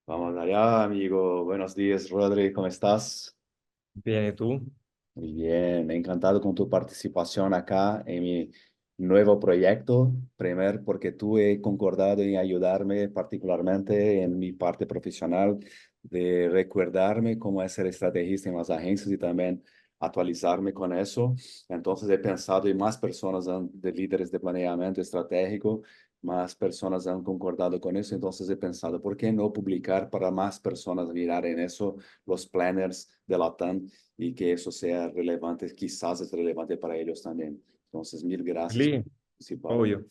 Vamos allá, amigo. Buenos días, Rodri. ¿Cómo estás? Bien, ¿y tú? Muy bien, encantado con tu participación acá en mi nuevo proyecto. Primero, porque tú he concordado en ayudarme particularmente en mi parte profesional de recordarme cómo es ser estrategista en las agencias y también actualizarme con eso. Entonces he pensado en más personas de líderes de planeamiento estratégico, más personas han concordado con eso. Entonces he pensado, ¿por qué no publicar para más personas mirar en eso los planners de la TAM? Y que eso sea relevante, quizás es relevante para ellos también. Entonces, mil gracias por Feliz, participar. obvio.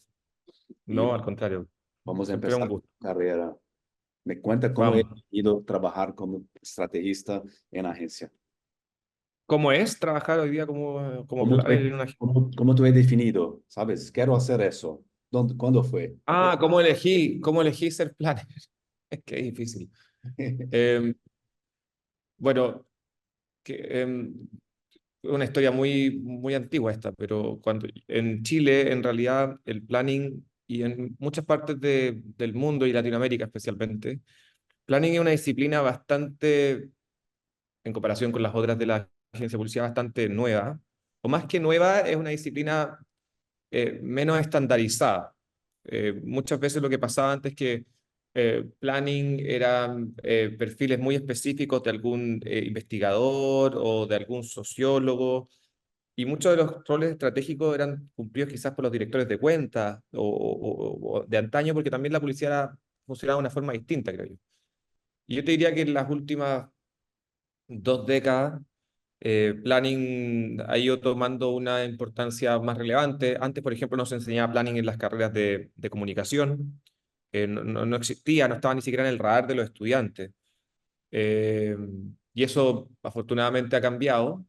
Y No, al contrario. vamos a Siempre es un empezar tu gusto. carrera. Me cuenta cómo he Vamos. ido trabajar como estrategista en agencia. ¿Cómo es trabajar hoy día como ¿Cómo tú, planner en una agencia? cómo tú he definido? ¿Sabes? Quiero hacer eso. ¿Dónde, cuándo fue? ¿Cómo elegí ser planner? Es que es difícil. Eh, bueno, que, una historia muy antigua esta, pero cuando en Chile, en realidad, el planning y en muchas partes del mundo y Latinoamérica especialmente, planning es una disciplina bastante en comparación con las otras de la agencia de publicidad, bastante nueva, o más que nueva, es una disciplina menos estandarizada. Muchas veces lo que pasaba antes es que planning eran perfiles muy específicos de algún investigador o de algún sociólogo, y muchos de los roles estratégicos eran cumplidos quizás por los directores de cuentas o de antaño, porque también la publicidad funcionaba de una forma distinta, creo yo. Y yo te diría que en las últimas 2 décadas planning ha ido tomando una importancia más relevante. Antes, por ejemplo, no se enseñaba planning en las carreras de comunicación. No existía, no estaba ni siquiera en el radar de los estudiantes. Eh, y eso afortunadamente ha cambiado.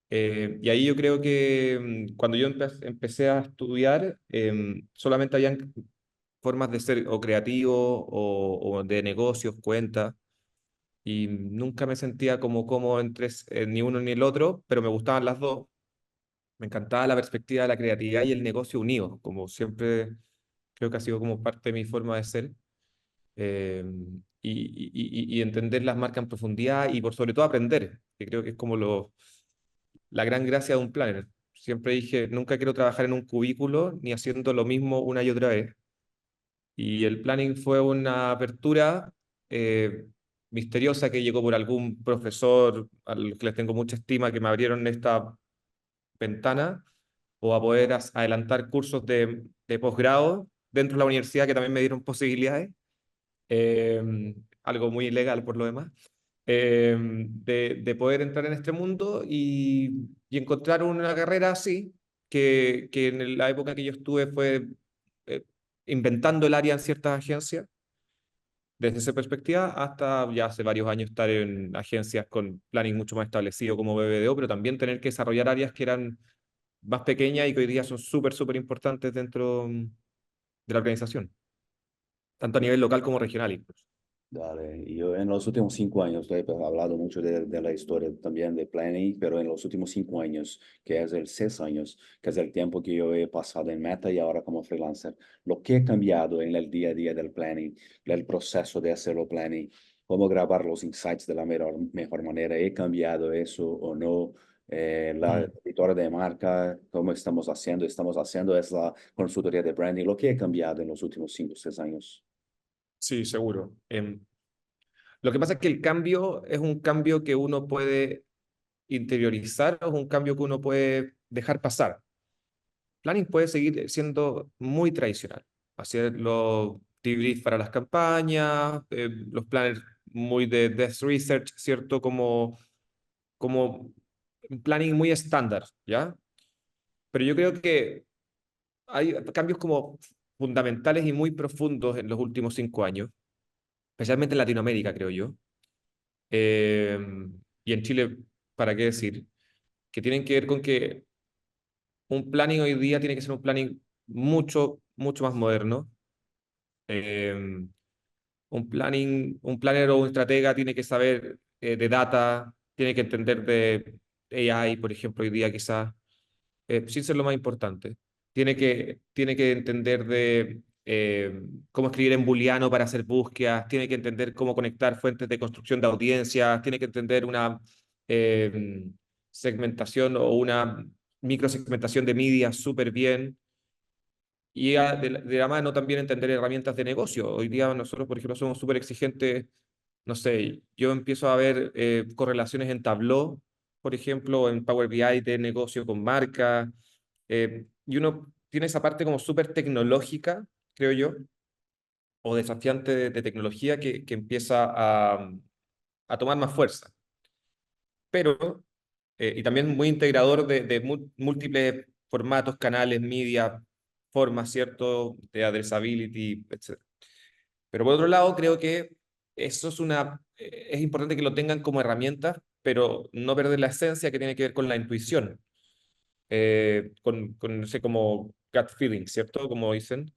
Y ahí yo creo que cuando yo empecé a estudiar, solamente habían formas de ser o creativo o de negocios, cuentas, y nunca me sentía como cómodo entre ni uno ni el otro, pero me gustaban las dos. Me encantaba la perspectiva de la creatividad y el negocio unidos, como siempre creo que ha sido como parte de mi forma de ser. eh, y entender las marcas en profundidad y por sobre todo aprender, que creo que es como la gran gracia de un planner. Siempre dije, nunca quiero trabajar en un cubículo ni haciendo lo mismo una y otra vez. Y el planning fue una apertura eh, misteriosa que llegó por algún profesor al que les tengo mucha estima, que me abrieron esta ventana, o a poder adelantar cursos de posgrado dentro de la universidad que también me dieron posibilidades, eh, algo muy ilegal por lo demás, de poder entrar en este mundo y encontrar una carrera así, que en la época que yo estuve fue eh, inventando el área en ciertas agencias, desde esa perspectiva, hasta ya hace varios años estar en agencias con planning mucho más establecido como BBDO, pero también tener que desarrollar áreas que eran más pequeñas y que hoy día son súper importantes dentro de la organización, tanto a nivel local como regional incluso. Dale, y yo en los últimos 5 años, he hablado mucho de la historia también de planning, pero en los últimos 5 años, que es el 6 años, que es el tiempo que yo he pasado en Meta y ahora como freelancer, lo que ha cambiado en el día a día del planning, el proceso de hacerlo planning, cómo grabar los insights de la mejor manera, ¿he cambiado eso o no? La Mm, editora de marca, cómo estamos haciendo es la consultoría de branding, lo que ha cambiado en los últimos 5 o 6 años. sí, seguro. Lo que pasa es que el cambio es un cambio que uno puede interiorizar o es un cambio que uno puede dejar pasar. Planning puede seguir siendo muy tradicional. Hacer los debriefs para las campañas, los planners muy de desk research, ¿cierto? Como un planning muy estándar, ¿ya? Pero yo creo que hay cambios como fundamentales y muy profundos en los últimos 5 años, especialmente en Latinoamérica, creo yo. Eh, y en Chile, ¿para qué decir? Que tienen que ver con que un planning hoy día tiene que ser un planning mucho más moderno. Eh, un planner o un estratega tiene que saber de data, tiene que entender de AI, por ejemplo, hoy día quizás, sin ser lo más importante. Tiene que entender de eh, cómo escribir en booleano para hacer búsquedas, tiene que entender cómo conectar fuentes de construcción de audiencias, tiene que entender una eh, segmentación o una microsegmentación de media súper bien. Y de la mano también entender herramientas de negocio. Hoy día nosotros, por ejemplo, somos súper exigentes. No sé, yo empiezo a ver correlaciones en Tableau, por ejemplo, en Power BI de negocio con marca, y uno tiene esa parte como súper tecnológica, creo yo, o desafiante de tecnología que empieza a tomar más fuerza. Pero, y también muy integrador de múltiples formatos, canales, media, formas, ¿cierto? De addressability, etc. Pero por otro lado, creo que eso es importante que lo tengan como herramienta, pero no perder la esencia que tiene que ver con la intuición, no sé, como gut feeling, ¿cierto? Como dicen,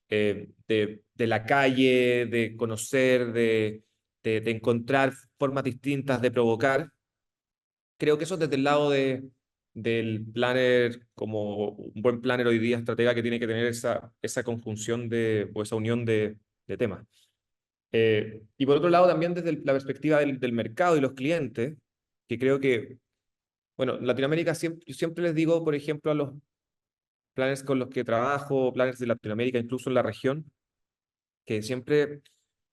de la calle, de conocer, de encontrar formas distintas de provocar. Creo que eso desde el lado del planner, como un buen planner hoy día, estratega que tiene que tener esa conjunción o esa unión de temas. Y por otro lado, también desde la perspectiva del mercado y los clientes, que creo que, bueno, en Latinoamérica yo siempre les digo, por ejemplo, a los planners con los que trabajo, planners de Latinoamérica, incluso en la región, que siempre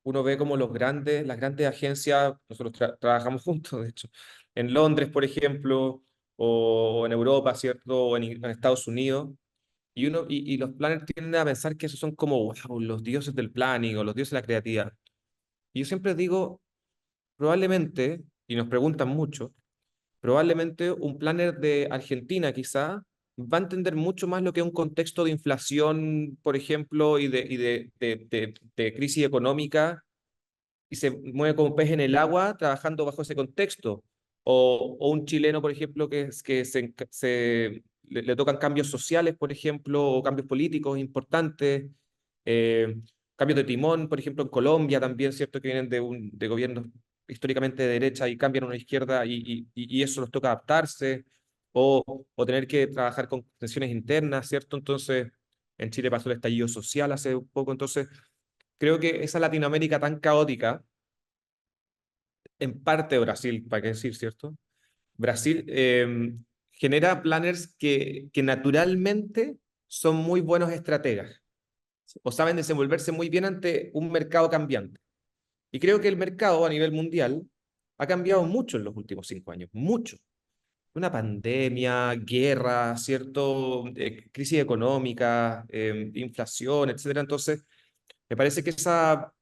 uno ve como las grandes agencias, nosotros trabajamos juntos, de hecho, en Londres, por ejemplo, o en Europa, ¿cierto? O en Estados Unidos. Y los planners tienden a pensar que esos son como, wow, los dioses del planning o los dioses de la creatividad. Y yo siempre digo, probablemente, y nos preguntan mucho, probablemente un planner de Argentina quizá va a entender mucho más lo que es un contexto de inflación, por ejemplo, y de crisis económica, y se mueve como pez en el agua trabajando bajo ese contexto. O un chileno, por ejemplo, que le tocan cambios sociales, por ejemplo, o cambios políticos importantes, eh, cambios de timón, por ejemplo, en Colombia también, ¿cierto? Que vienen de gobiernos históricamente de derecha y cambian a una izquierda y eso nos toca adaptarse, o tener que trabajar con tensiones internas, ¿cierto? Entonces, en Chile pasó el estallido social hace un poco, entonces creo que esa Latinoamérica tan caótica, en parte Brasil, para qué decir, ¿cierto? Brasil genera planners que naturalmente son muy buenos estrategas o saben desenvolverse muy bien ante un mercado cambiante. Y creo que el mercado a nivel mundial ha cambiado mucho en los últimos 5 años, mucho. Una pandemia, guerra, ¿cierto? Crisis económica, inflación, etcétera. Entonces, me parece que esa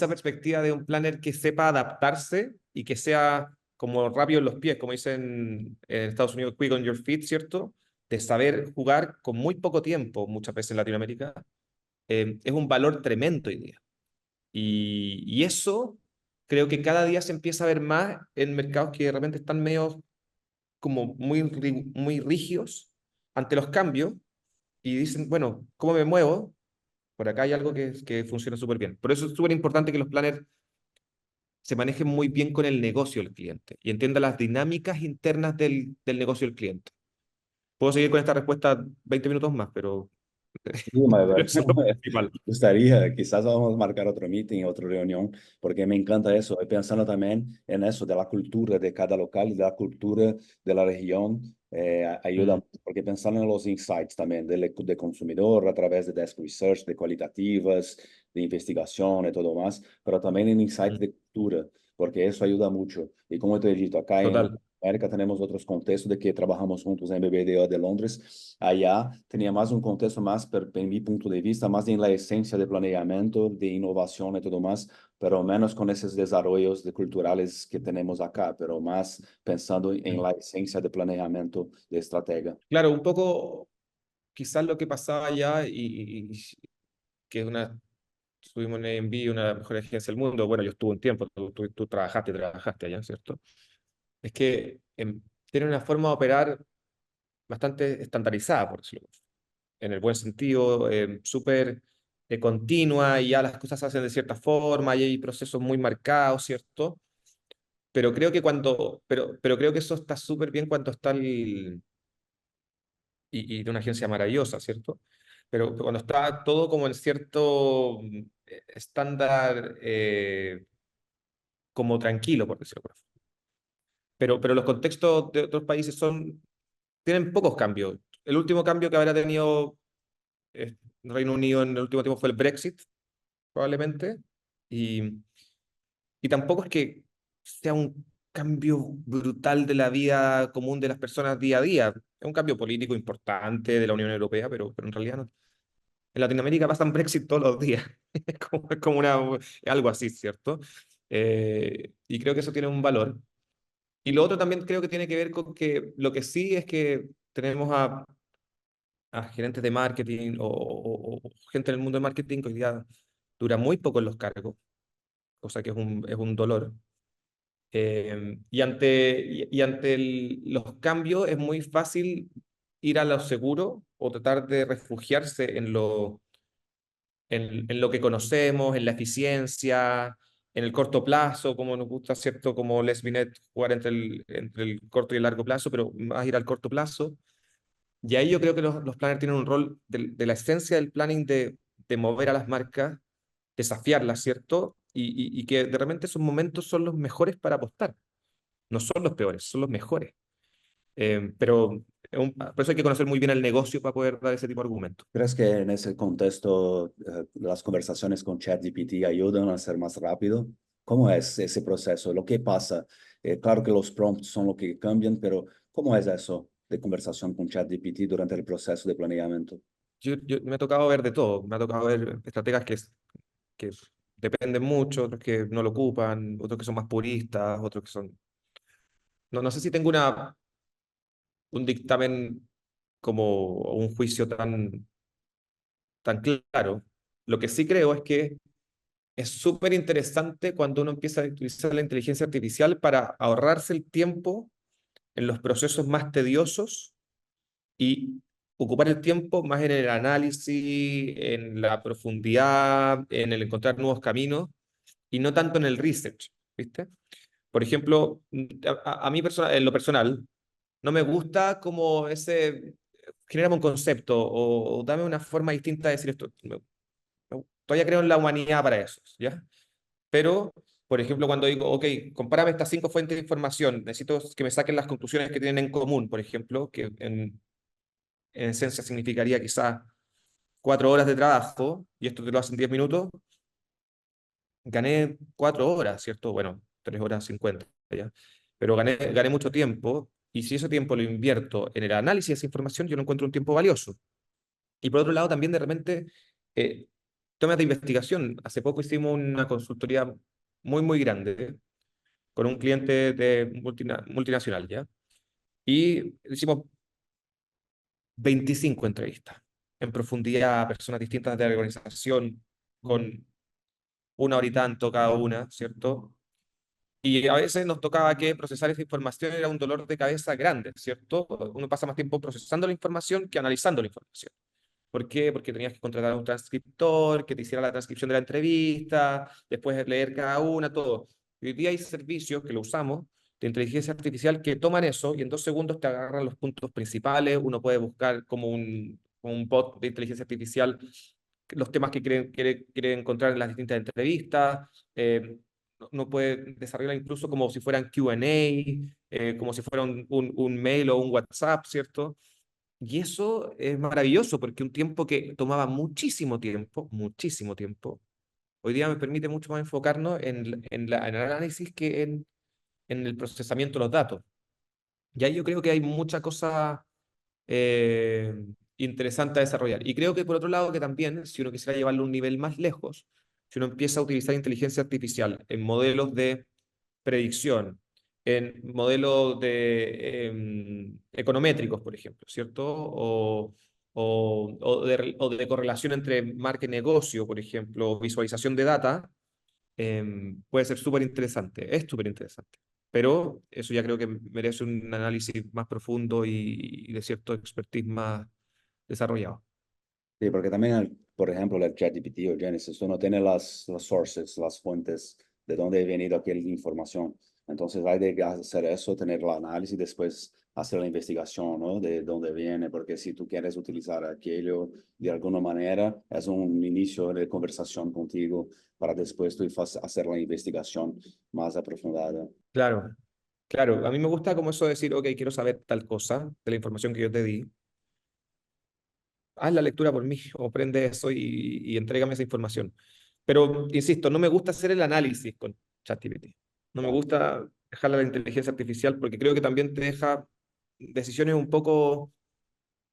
perspectiva de un planner que sepa adaptarse y que sea como rápido en los pies, como dicen en Estados Unidos, quick on your feet, ¿cierto? De saber jugar con muy poco tiempo, muchas veces en Latinoamérica, es un valor tremendo hoy día. Y eso creo que cada día se empieza a ver más en mercados que de repente están medio como muy rígidos ante los cambios y dicen, bueno, ¿cómo me muevo? Por acá hay algo que funciona súper bien. Por eso es súper importante que los planners se maneje muy bien con el negocio del cliente y entienda las dinámicas internas del negocio del cliente. Puedo seguir con esta respuesta 20 minutos más, pero, Sí, my pero bad. eso es lo principal. Me gustaría, quizás vamos a marcar otro meeting, otra reunión, porque me encanta eso. Y pensando también en eso, de la cultura de cada local y de la cultura de la región, ayuda, Mm, mucho, porque pensando en los insights también de consumidor a través de desk research, de cualitativas, de investigación y todo más, pero también en insights mm, de cultura, porque eso ayuda mucho. Y como te he dicho, acá en total. América tenemos otros contextos de que trabajamos juntos en BBDO de Londres. Allá tenía más un contexto más, en mi punto de vista, más en la esencia de planeamiento, de innovación y todo más, pero menos con esos desarrollos culturales que tenemos acá, pero más pensando en Mm. la esencia de planeamiento de estratega. Claro, un poco quizás lo que pasaba allá y que es estuvimos en AMB, una de las mejores agencias del mundo. Bueno, yo estuve un tiempo, tú trabajaste allá, ¿cierto? Es que tiene una forma de operar bastante estandarizada, por decirlo así, en el buen sentido, súper continua y ya las cosas se hacen de cierta forma y hay procesos muy marcados, ¿cierto? Pero creo que eso está súper bien cuando está y de una agencia maravillosa, ¿cierto? pero cuando está todo como en cierto estándar como tranquilo, por decirlo así. Pero los contextos de otros países tienen pocos cambios. El último cambio que habrá tenido Reino Unido en el último tiempo fue el Brexit, probablemente, y, y tampoco es que sea un cambio brutal de la vida común de las personas día a día. Es un cambio político importante de la Unión Europea, pero en realidad no. En Latinoamérica pasan Brexit todos los días. Es como algo así, ¿cierto? Y creo que eso tiene un valor. Y lo otro también creo que tiene que ver con que lo que sí es que tenemos a gerentes de marketing o gente en el mundo de marketing que hoy día dura muy poco en los cargos, cosa que es un dolor. Y ante los cambios es muy fácil ir a lo seguro o tratar de refugiarse en lo que conocemos, en la eficiencia, en el corto plazo, como nos gusta, ¿cierto? Como Les Binet, jugar entre el corto y el largo plazo, pero más ir al corto plazo. Y ahí yo creo que los planners tienen un rol de la esencia del planning de mover a las marcas, desafiarlas, ¿cierto? Y que de repente esos momentos son los mejores para apostar. No son los peores, son los mejores. Pero por eso hay que conocer muy bien el negocio para poder dar ese tipo de argumentos. ¿Crees que en ese contexto las conversaciones con ChatGPT ayudan a ser más rápido? ¿Cómo es ese proceso? ¿Lo que pasa? Claro que los prompts son lo que cambian, pero ¿cómo es eso de conversación con ChatGPT durante el proceso de planeamiento? Me ha tocado ver de todo. Me ha tocado ver estrategas que dependen mucho, otros que no lo ocupan, otros que son más puristas, otros que son... No sé si tengo un dictamen como un juicio tan claro. Lo que sí creo es que es súper interesante cuando uno empieza a utilizar la inteligencia artificial para ahorrarse el tiempo en los procesos más tediosos y ocupar el tiempo más en el análisis, en la profundidad, en el encontrar nuevos caminos y no tanto en el research, ¿viste? Por ejemplo, a mí en lo personal, no me gusta como genérame un concepto o dame una forma distinta de decir esto. Todavía creo en la humanidad para eso, ¿ya? Pero, por ejemplo, cuando digo, ok, compárame estas 5 fuentes de información, necesito que me saquen las conclusiones que tienen en común, por ejemplo, que en esencia significaría quizás 4 horas de trabajo, y esto te lo hacen 10 minutos, gané 4 horas, ¿cierto? Bueno, 3 horas 50, ¿ya? Pero gané mucho tiempo, y si ese tiempo lo invierto en el análisis de esa información, yo no encuentro un tiempo valioso. Y por otro lado, también de repente, eh, temas de investigación. Hace poco hicimos una consultoría muy, muy grande con un cliente multinacional, ¿ya? Y hicimos 25 entrevistas en profundidad a personas distintas de la organización, con 1 hora y tanto cada una, ¿cierto? Y a veces nos tocaba que procesar esa información era un dolor de cabeza grande, ¿cierto? Uno pasa más tiempo procesando la información que analizando la información. ¿Por qué? Porque tenías que contratar a un transcriptor que te hiciera la transcripción de la entrevista, después leer cada una, todo. Y hoy día hay servicios que lo usamos de inteligencia artificial que toman eso y en 2 segundos te agarran los puntos principales. Uno puede buscar como un bot de inteligencia artificial los temas que quiere encontrar en las distintas entrevistas. No puede desarrollar incluso como si fueran Q&A, como si fuera un mail o un WhatsApp, ¿cierto? Y eso es maravilloso porque un tiempo que tomaba muchísimo tiempo, hoy día me permite mucho más enfocarnos en el análisis que en el procesamiento de los datos. Y ahí yo creo que hay mucha cosa eh, interesante a desarrollar. Y creo que por otro lado que también, si uno quisiera llevarlo a un nivel más lejos, si uno empieza a utilizar inteligencia artificial en modelos de predicción, en modelos econométricos, por ejemplo, ¿cierto? O de correlación entre marca y negocio, por ejemplo, visualización de data, puede ser súper interesante, es súper interesante. Pero eso ya creo que merece un análisis más profundo y de cierto expertise más desarrollado. Sí, porque también, por ejemplo, el ChatGPT o Genesis, tú no tienes las sources, las fuentes de dónde ha venido aquella información. Entonces hay que hacer eso, tener el análisis, después hacer la investigación, ¿no? De dónde viene, porque si tú quieres utilizar aquello de alguna manera, es un inicio de conversación contigo para después tú hacer la investigación más aprofundada. Claro, claro. A mí me gusta como eso de decir, ok, quiero saber tal cosa de la información que yo te di. Haz la lectura por mí o prende eso y entrégame esa información. Pero, insisto, no me gusta hacer el análisis con ChatGPT. No me Claro. gusta dejarla a la inteligencia artificial porque creo que también te deja decisiones un poco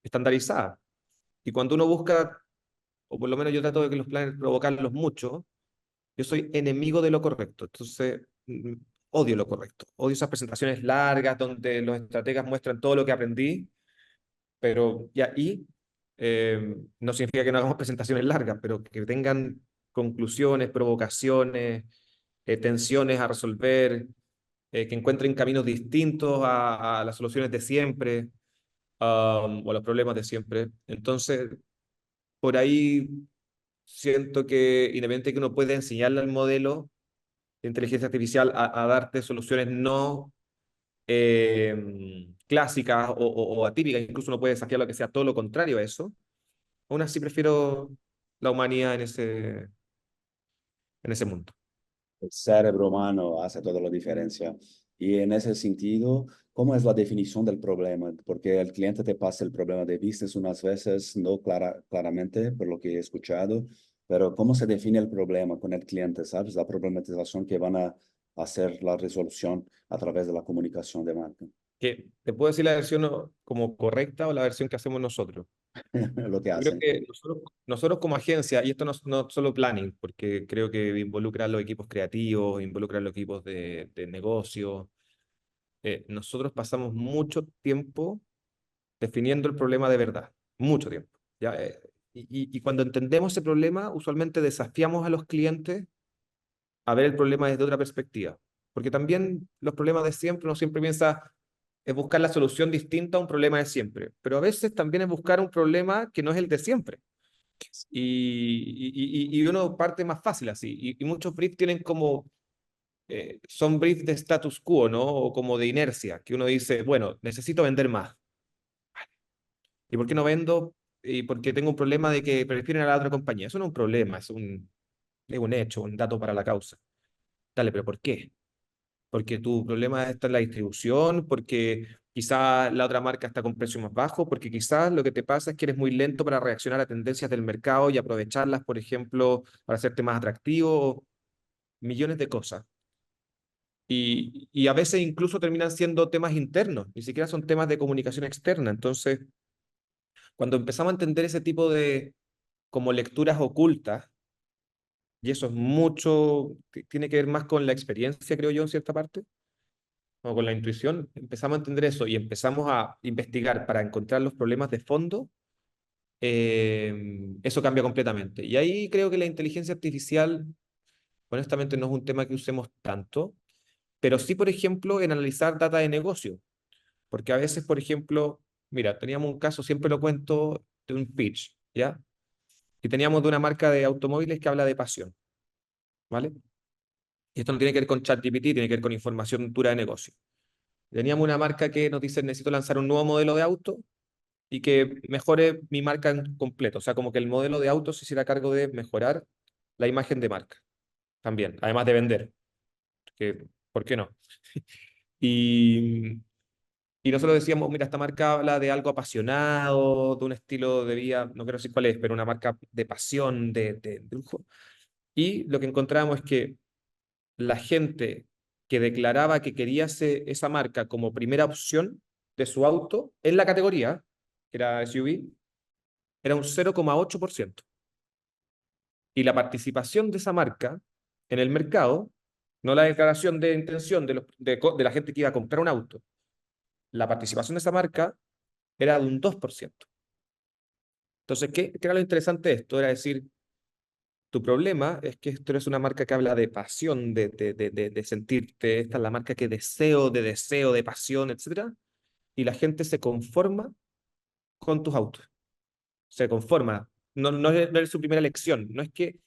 estandarizadas. Y cuando uno busca, o por lo menos yo trato de que los planes provocarlos mucho, yo soy enemigo de lo correcto. Entonces, odio lo correcto. Odio esas presentaciones largas donde los estrategas muestran todo lo que aprendí, pero ya, no significa que no hagamos presentaciones largas, pero que tengan conclusiones, provocaciones, tensiones a resolver, que encuentren caminos distintos a las soluciones de siempre, o a los problemas de siempre. Entonces, por ahí siento que independientemente que uno puede enseñarle al modelo de inteligencia artificial a darte soluciones no clásicas o atípicas, incluso uno puede desafiar lo que sea todo lo contrario a eso. Aún así prefiero la humanidad en ese mundo. El cerebro humano hace toda la diferencia. Y en ese sentido, ¿cómo es la definición del problema? Porque el cliente te pasa el problema de business unas veces, no claramente, por lo que he escuchado, pero ¿cómo se define el problema con el cliente? ¿Sabes? La problematización que van a hacer la resolución a través de la comunicación de marca. Que te puedo decir la versión como correcta o la versión que hacemos nosotros. Lo que Yo creo hacen. que nosotros como agencia, y esto no solo planning, porque creo que involucra a los equipos creativos, involucra a los equipos de negocio, nosotros pasamos mucho tiempo definiendo el problema de verdad, mucho tiempo. ¿Ya? Y cuando entendemos ese problema, usualmente desafiamos a los clientes a ver el problema desde otra perspectiva. Porque también los problemas de siempre, uno siempre piensa, es buscar la solución distinta a un problema de siempre, pero a veces también es buscar un problema que no es el de siempre. Y uno parte más fácil así. Y muchos briefs tienen como, son briefs de status quo, ¿no? O como de inercia, que uno dice, bueno, necesito vender más. ¿Y por qué no vendo? Y porque tengo un problema de que prefieren a la otra compañía. Eso no es un problema, es un hecho, un dato para la causa. Dale, pero ¿por qué? Porque tu problema está en la distribución, porque quizás la otra marca está con precios más bajos, porque quizás lo que te pasa es que eres muy lento para reaccionar a tendencias del mercado y aprovecharlas, por ejemplo, para hacerte más atractivo, millones de cosas. Y a veces incluso terminan siendo temas internos, ni siquiera son temas de comunicación externa. Entonces, cuando empezamos a entender ese tipo de como lecturas ocultas, y eso es mucho, tiene que ver más con la experiencia, creo yo, en cierta parte, o con la intuición, empezamos a entender eso y empezamos a investigar para encontrar los problemas de fondo, eso cambia completamente. Y ahí creo que la inteligencia artificial, honestamente, no es un tema que usemos tanto, pero sí, por ejemplo, en analizar data de negocio, porque a veces, por ejemplo, mira, teníamos un caso, siempre lo cuento, de un pitch, ¿ya? Y teníamos de una marca de automóviles que habla de pasión, ¿vale? Y esto no tiene que ver con ChatGPT, tiene que ver con información dura de negocio. Teníamos una marca que nos dice, necesito lanzar un nuevo modelo de auto y que mejore mi marca en completo. O sea, como que el modelo de auto se hiciera cargo de mejorar la imagen de marca también, además de vender. Que, ¿por qué no? Y, y nosotros decíamos, mira, esta marca habla de algo apasionado, de un estilo de vida, no quiero decir cuál es, pero una marca de pasión, de lujo. Y lo que encontramos es que la gente que declaraba que quería esa marca como primera opción de su auto en la categoría, que era SUV, era un 0,8%. Y la participación de esa marca en el mercado, no la declaración de intención de la gente que iba a comprar un auto, la participación de esa marca era de un 2%. Entonces, ¿qué era lo interesante de esto? Era decir, tu problema es que esto es una marca que habla de pasión, de sentirte, esta es la marca que deseo, de pasión, etcétera, y la gente se conforma con tus autos, se conforma, no es su primera elección, no es que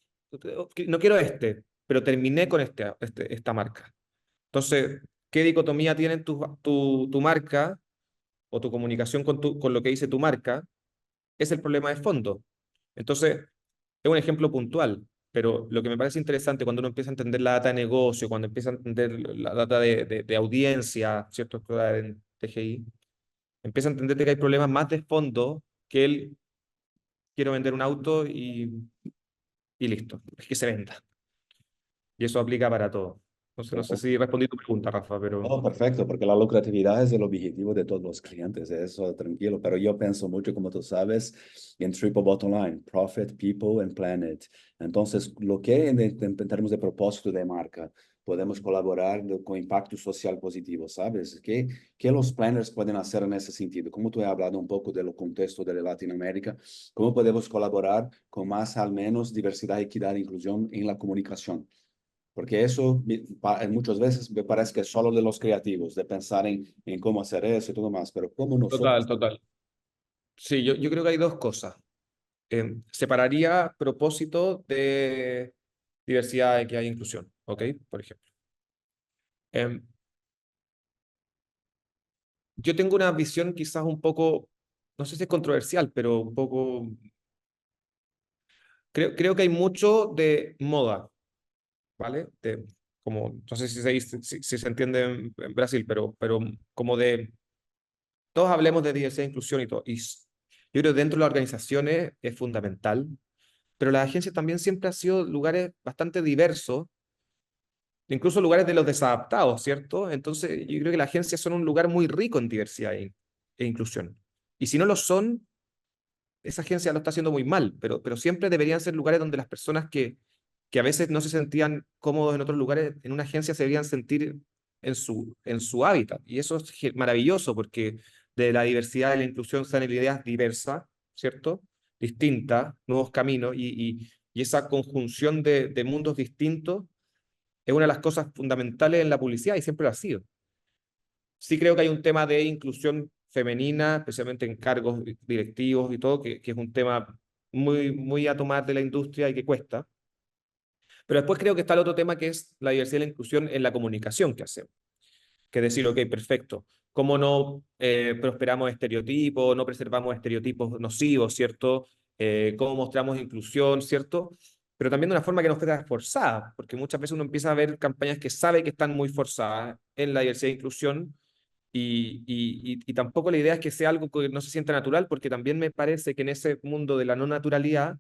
no quiero este, pero terminé con esta marca. Entonces, ¿qué dicotomía tiene tu marca o tu comunicación con lo que dice tu marca es el problema de fondo. Entonces, es un ejemplo puntual, pero lo que me parece interesante cuando uno empieza a entender la data de negocio, cuando empieza a entender la data de audiencia, ¿cierto? Esto en TGI, empieza a entender que hay problemas más de fondo que el quiero vender un auto y listo, es que se venda. Y eso aplica para todo. Entonces, no sé si respondí tu pregunta, Rafa, pero Oh, perfecto, porque la lucratividad es el objetivo de todos los clientes, eso tranquilo, pero yo pienso mucho, como tú sabes, en triple bottom line, profit, people and planet. Entonces, lo que en términos de propósito de marca, podemos colaborar con impacto social positivo, ¿sabes? ¿Qué los planners pueden hacer en ese sentido? Como tú has hablado un poco de lo contexto de Latinoamérica, ¿cómo podemos colaborar con más al menos diversidad, equidad e inclusión en la comunicación? Porque eso muchas veces me parece que es solo de los creativos, de pensar en cómo hacer eso y todo más, pero cómo nosotros... total, total. Sí, yo creo que hay dos cosas. Separaría propósito de diversidad, equidad e inclusión, ¿ok? Por ejemplo. Em, yo tengo una visión quizás un poco, no sé si es controversial, pero un poco, creo que hay mucho de moda, ¿vale? Como, no sé si si se entiende en Brasil, pero como de, todos hablemos de diversidad e inclusión y todo. Yo creo que dentro de las organizaciones es fundamental, pero las agencias también siempre han sido lugares bastante diversos, incluso lugares de los desadaptados, ¿cierto? Entonces, yo creo que las agencias son un lugar muy rico en diversidad e inclusión. Y si no lo son, esa agencia lo está haciendo muy mal, pero siempre deberían ser lugares donde las personas que a veces no se sentían cómodos en otros lugares, en una agencia se deberían sentir en su hábitat. Y eso es maravilloso porque de la diversidad y la inclusión salen ideas diversas, ¿cierto? Distintas, nuevos caminos y esa conjunción de mundos distintos es una de las cosas fundamentales en la publicidad y siempre lo ha sido. Sí creo que hay un tema de inclusión femenina, especialmente en cargos directivos y todo, que es un tema muy a tomar de la industria y que cuesta. Pero después creo que está el otro tema que es la diversidad y la inclusión en la comunicación que hacemos. Que es decir, ok, perfecto. ¿Cómo no prosperamos estereotipos, no preservamos estereotipos nocivos, ¿cierto? ¿Cómo mostramos inclusión, ¿cierto? Pero también de una forma que no esté forzada, porque muchas veces uno empieza a ver campañas que sabe que están muy forzadas en la diversidad e inclusión y tampoco la idea es que sea algo que no se sienta natural, porque también me parece que en ese mundo de la no naturalidad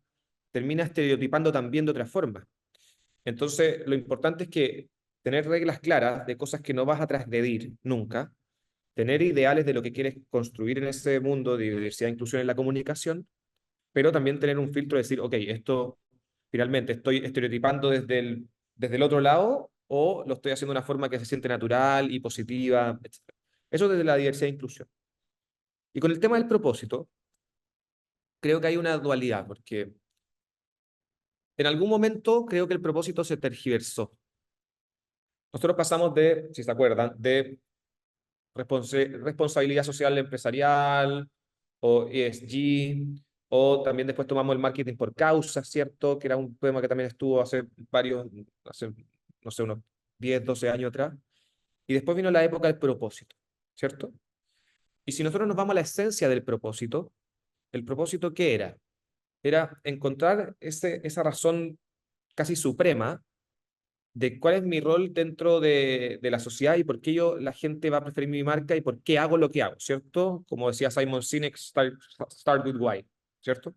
termina estereotipando también de otra forma. Entonces, lo importante es que tener reglas claras de cosas que no vas a transgredir nunca, tener ideales de lo que quieres construir en ese mundo de diversidad e inclusión en la comunicación, pero también tener un filtro de decir, ok, esto finalmente estoy estereotipando desde el otro lado o lo estoy haciendo de una forma que se siente natural y positiva, etc. Eso desde la diversidad e inclusión. Y con el tema del propósito, creo que hay una dualidad, porque en algún momento creo que el propósito se tergiversó. Nosotros pasamos de, si se acuerdan, de responsabilidad social empresarial o ESG, o también después tomamos el marketing por causa, ¿cierto? Que era un tema que también estuvo hace, no sé, unos 10 12 años atrás. Y después vino la época del propósito, ¿cierto? Y si nosotros nos vamos a la esencia del propósito, ¿el propósito qué era? Era encontrar esa razón casi suprema de cuál es mi rol dentro de la sociedad y por qué la gente va a preferir mi marca y por qué hago lo que hago, ¿cierto? Como decía Simon Sinek, start with why, ¿cierto?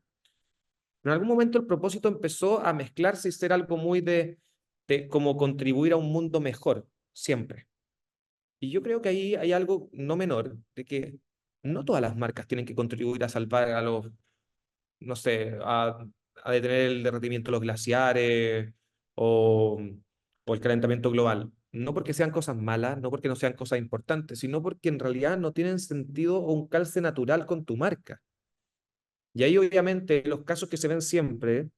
Pero en algún momento el propósito empezó a mezclarse y ser algo muy de cómo contribuir a un mundo mejor, siempre. Y yo creo que ahí hay algo no menor, de que no todas las marcas tienen que contribuir a salvar a los, no sé, a detener el derretimiento de los glaciares o el calentamiento global. No porque sean cosas malas, no porque no sean cosas importantes, sino porque en realidad no tienen sentido o un calce natural con tu marca. Y ahí obviamente los casos que se ven siempre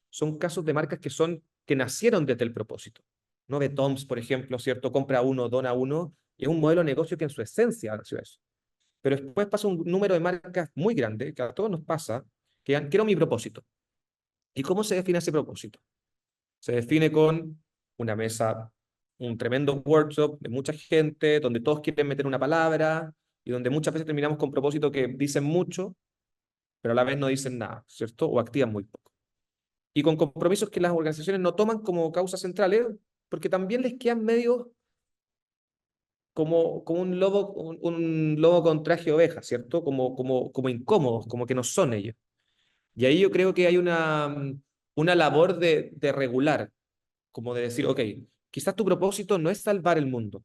son casos de marcas que nacieron desde el propósito. No ve Toms, por ejemplo, ¿cierto? Compra uno, dona uno, y es un modelo de negocio que en su esencia nació eso. Pero después pasa un número de marcas muy grande, que a todos nos pasa, que quiero mi propósito. ¿Y cómo se define ese propósito? Se define con una mesa, un tremendo workshop de mucha gente, donde todos quieren meter una palabra, y donde muchas veces terminamos con propósitos que dicen mucho, pero a la vez no dicen nada, ¿cierto? O activan muy poco. Y con compromisos que las organizaciones no toman como causas centrales, porque también les quedan medios como un lobo con traje de oveja, ¿cierto? Como incómodos, como que no son ellos. Y ahí yo creo que hay una labor de regular, como de decir, ok, quizás tu propósito no es salvar el mundo,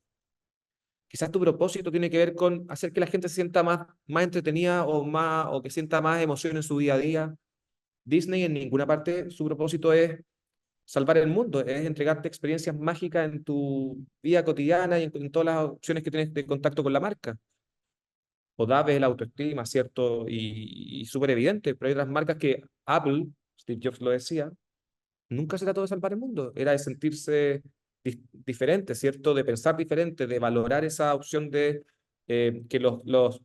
quizás tu propósito tiene que ver con hacer que la gente se sienta más entretenida o que sienta más emoción en su día a día. Disney en ninguna parte su propósito es salvar el mundo, es entregarte experiencias mágicas en tu vida cotidiana y en todas las opciones que tienes de contacto con la marca. O Dave, la autoestima, ¿cierto? Y súper evidente, pero hay otras marcas que Apple, Steve Jobs lo decía, nunca se trató de salvar el mundo, era de sentirse diferente, ¿cierto? De pensar diferente, de valorar esa opción de que los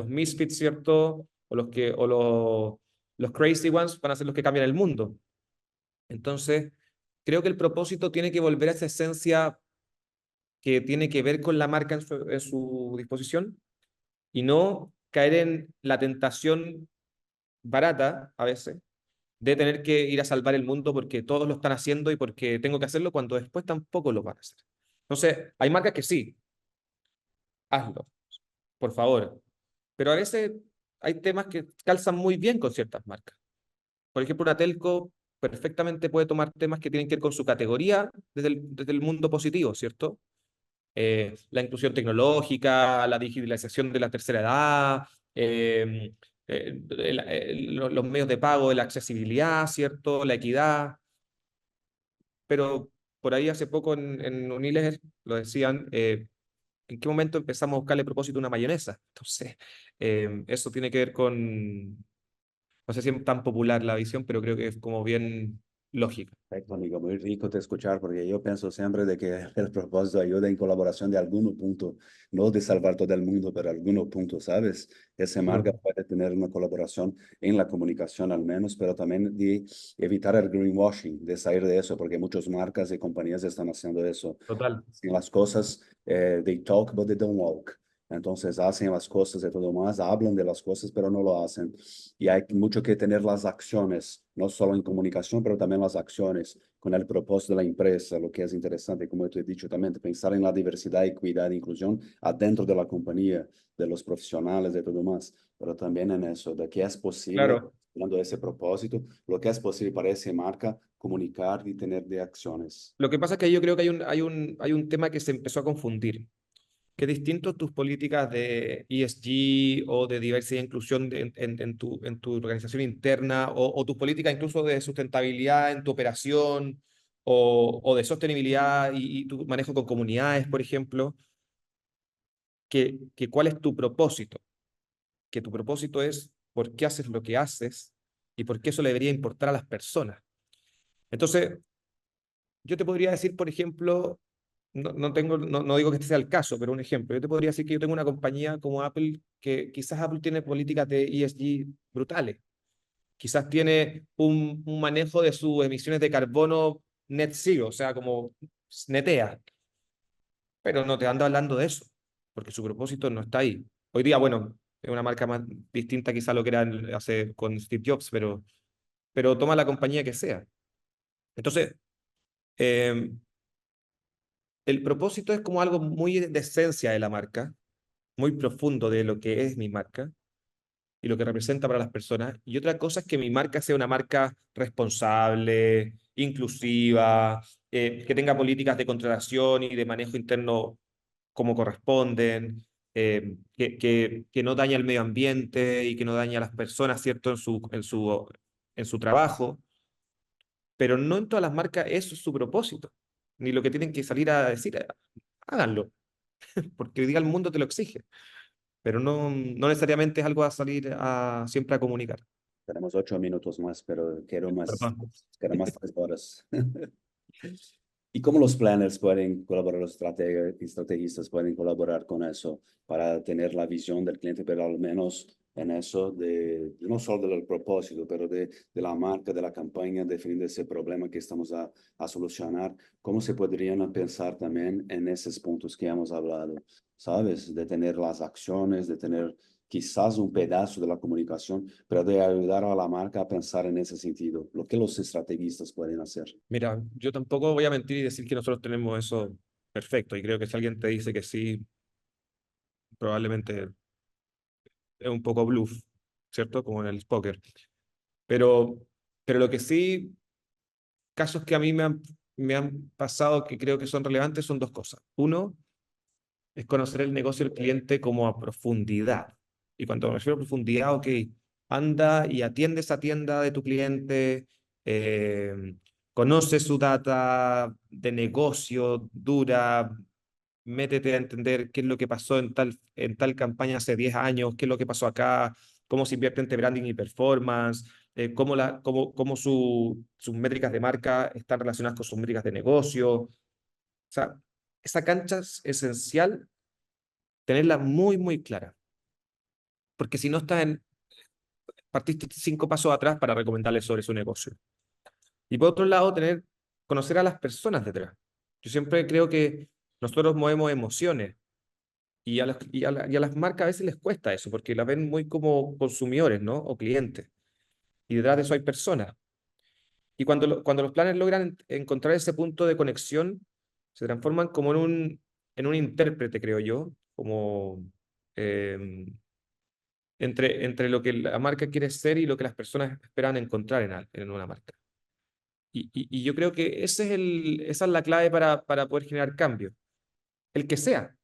misfits, ¿cierto? Los crazy ones van a ser los que cambian el mundo. Entonces, creo que el propósito tiene que volver a esa esencia que tiene que ver con la marca en su disposición y no caer en la tentación barata a veces de tener que ir a salvar el mundo porque todos lo están haciendo y porque tengo que hacerlo cuando después tampoco lo van a hacer. Entonces, hay marcas que sí, hazlo, por favor, pero a veces hay temas que calzan muy bien con ciertas marcas. Por ejemplo, una telco perfectamente puede tomar temas que tienen que ver con su categoría desde el mundo positivo, ¿cierto? La inclusión tecnológica, la digitalización de la tercera edad, los medios de pago, la accesibilidad, ¿cierto? La equidad. Pero por ahí hace poco en Unilever lo decían, ¿en qué momento empezamos a buscarle propósito a una mayonesa? Entonces, eso tiene que ver con, no sé si es tan popular la visión, pero creo que es como bien lógica. Perfecto, amigo, muy rico te escuchar porque yo pienso siempre de que el propósito ayuda en colaboración de algún punto, no de salvar todo el mundo, pero algún punto, ¿sabes? Esa marca Claro. puede tener una colaboración en la comunicación al menos, pero también de evitar el greenwashing, de salir de eso, porque muchas marcas y compañías están haciendo eso. Total. En las cosas, they talk, but they don't walk. Entonces hacen las cosas y todo más, hablan de las cosas, pero no lo hacen. Y hay mucho que tener las acciones, no solo en comunicación, pero también las acciones con el propósito de la empresa, lo que es interesante, como te he dicho también, pensar en la diversidad, equidad e inclusión adentro de la compañía, de los profesionales y todo más, pero también en eso, de que es posible, Claro. hablando de ese propósito, lo que es posible para esa marca comunicar y tener de acciones. Lo que pasa es que yo creo que hay un tema que se empezó a confundir, que es distinto tus políticas de ESG o de diversidad e inclusión en tu organización interna o tus políticas incluso de sustentabilidad en tu operación o de sostenibilidad y tu manejo con comunidades, por ejemplo, que cuál es tu propósito, que tu propósito es por qué haces lo que haces y por qué eso le debería importar a las personas. Entonces, yo te podría decir, por ejemplo, no digo que este sea el caso, pero un ejemplo. Yo te podría decir que yo tengo una compañía como Apple, que quizás Apple tiene políticas de ESG brutales. Quizás tiene un manejo de sus emisiones de carbono net zero, o sea, como netea, pero no te ando hablando de eso, porque su propósito no está ahí. Hoy día, bueno, es una marca más distinta quizá a lo que era hace con Steve Jobs, pero toma la compañía que sea. Entonces, eh, el propósito es como algo muy de esencia de la marca, muy profundo de lo que es mi marca y lo que representa para las personas. Y otra cosa es que mi marca sea una marca responsable, inclusiva, que tenga políticas de contratación y de manejo interno como corresponden, que no daña el medio ambiente y que no daña a las personas, ¿cierto?, en su trabajo. Pero no en todas las marcas eso es su propósito, ni lo que tienen que salir a decir, háganlo, porque hoy día el mundo te lo exige, pero no necesariamente es algo a salir siempre a comunicar. Tenemos 8 minutos más, pero Perdón. quiero más 3 horas. ¿Y cómo los planners pueden colaborar, los estrategistas pueden colaborar con eso para tener la visión del cliente, pero al menos en eso no solo del propósito, pero de la marca, de la campaña, definir ese problema que estamos a solucionar? ¿Cómo se podrían pensar también en esos puntos que hemos hablado? ¿Sabes? De tener las acciones, de tener quizás un pedazo de la comunicación, pero de ayudar a la marca a pensar en ese sentido, lo que los estrategistas pueden hacer. Mira, yo tampoco voy a mentir y decir que nosotros tenemos eso perfecto. Y creo que si alguien te dice que sí, probablemente es un poco bluff, ¿cierto? Como en el póker. Pero, pero lo que sí, casos que a mí me han pasado que creo que son relevantes son dos cosas. Uno, es conocer el negocio del cliente como a profundidad. Y cuando me refiero a profundidad, ok, anda y atiende esa tienda de tu cliente, eh, conoce su data de negocio dura, métete a entender qué es lo que pasó en tal campaña hace 10 años, qué es lo que pasó acá, cómo se invierte entre branding y performance, cómo sus métricas de marca están relacionadas con sus métricas de negocio. O sea, esa cancha es esencial tenerla muy, muy clara, porque si no partiste 5 pasos atrás para recomendarle sobre su negocio. Y por otro lado, conocer a las personas detrás. Yo siempre creo que nosotros movemos emociones y a las marcas a veces les cuesta eso, porque las ven muy como consumidores, ¿no? O clientes. Y detrás de eso hay personas. Y cuando los planes logran encontrar ese punto de conexión, se transforman como en un intérprete, creo yo, como eh, entre lo que la marca quiere ser y lo que las personas esperan encontrar en una marca. Y yo creo que esa es la clave para poder generar cambio. El que sea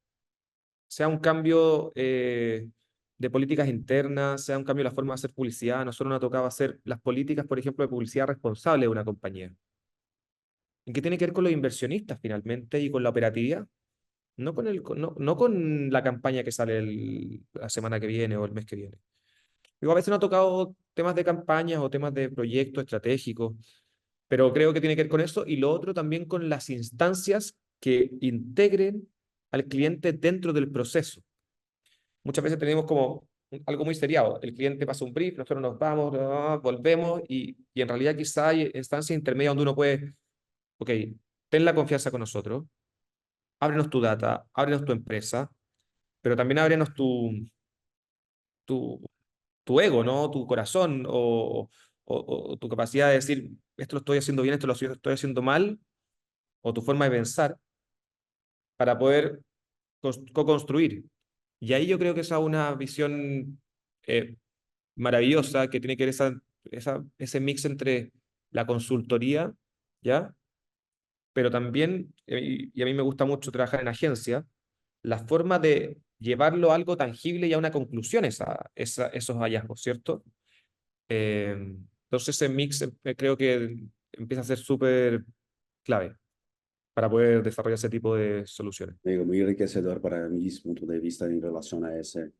un cambio de políticas internas, sea un cambio de la forma de hacer publicidad. A nosotros nos ha tocado hacer las políticas, por ejemplo, de publicidad responsable de una compañía. ¿En qué tiene que ver con los inversionistas finalmente y con la operatividad? No con la campaña que sale la semana que viene o el mes que viene. Digo, a veces nos ha tocado temas de campañas o temas de proyectos estratégicos, pero creo que tiene que ver con eso y lo otro también con las instancias que integren al cliente dentro del proceso. Muchas veces tenemos como algo muy seriado. El cliente pasa un brief, nosotros nos vamos, volvemos y en realidad quizá hay instancias intermedias donde uno puede, ok, ten la confianza con nosotros, ábrenos tu data, ábrenos tu empresa, pero también ábrenos tu, tu ego, ¿no? Tu corazón o tu capacidad de decir, esto lo estoy haciendo bien, esto lo estoy haciendo mal, o tu forma de pensar para poder co-construir. Y ahí yo creo que esa es una visión eh, maravillosa que tiene que ver ese mix entre la consultoría, ¿ya? Pero también, y a mí me gusta mucho trabajar en agencia, la forma de llevarlo a algo tangible y a una conclusión esos hallazgos, ¿cierto? Entonces ese mix creo que empieza a ser súper clave para poder desarrollar ese tipo de soluciones. Digo, muy enriquecedor para mis puntos de vista en relación a ese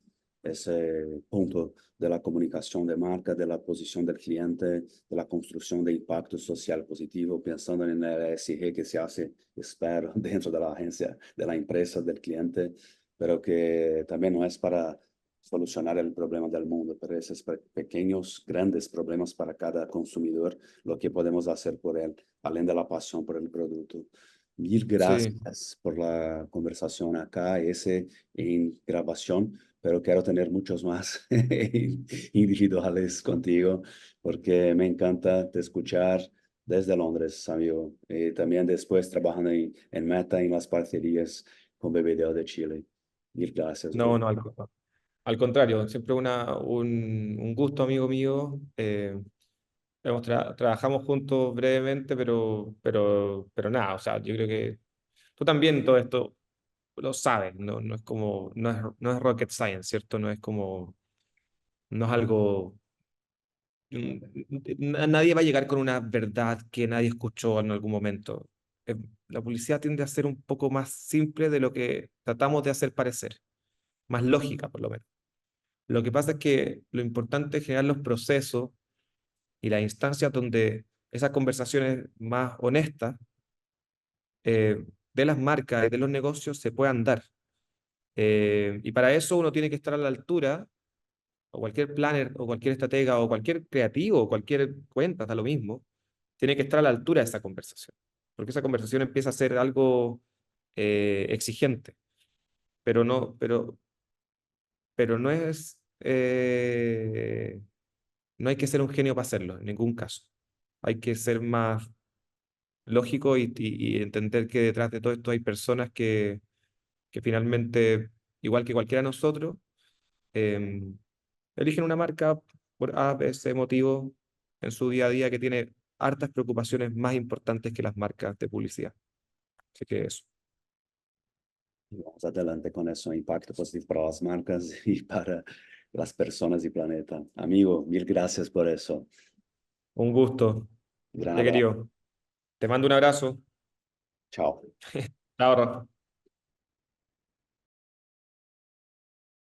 punto de la comunicación de marca, de la posición del cliente, de la construcción de impacto social positivo, pensando en el ESG que se hace, espero, dentro de la agencia, de la empresa, del cliente, pero que también no es para solucionar el problema del mundo, pero esos pequeños, grandes problemas para cada consumidor, lo que podemos hacer por él, além de la pasión por el producto. Mil Sí, gracias por la conversación acá, ese en grabación, pero quiero tener muchos más individuales contigo porque me encanta te escuchar desde Londres, amigo. Y también después trabajando en Meta, en las parcerías con BBDO de Chile. Mil gracias, bro. no, al contrario, siempre un gusto, amigo mío. Trabajamos juntos brevemente, pero nada, o sea, yo creo que tú también todo esto lo sabes, no es como, no es rocket science, ¿cierto? No es algo, nadie va a llegar con una verdad que nadie escuchó en algún momento. Eh, La publicidad tiende a ser un poco más simple de lo que tratamos de hacer parecer, más lógica por lo menos. Lo que pasa es que lo importante es generar los procesos y las instancias donde esas conversaciones más honestas de las marcas y de los negocios se puedan dar. Y para eso uno tiene que estar a la altura, o cualquier planner, o cualquier estratega, o cualquier creativo, o cualquier cuenta, da lo mismo, tiene que estar a la altura de esa conversación, porque esa conversación empieza a ser algo exigente, pero pero no es, no hay que ser un genio para hacerlo, en ningún caso. Hay que ser más lógico y entender que detrás de todo esto hay personas que finalmente, igual que cualquiera de nosotros, em, eligen una marca por A, B, C motivo en su día a día que tiene hartas preocupaciones más importantes que las marcas de publicidad. Así que eso. Vamos adelante con eso, impacto positivo para las marcas y para las personas y planeta. Amigo, mil gracias por eso. Un gusto, Gran ya abrazo. querido. Te mando un abrazo. Chao. Chao, Rafa.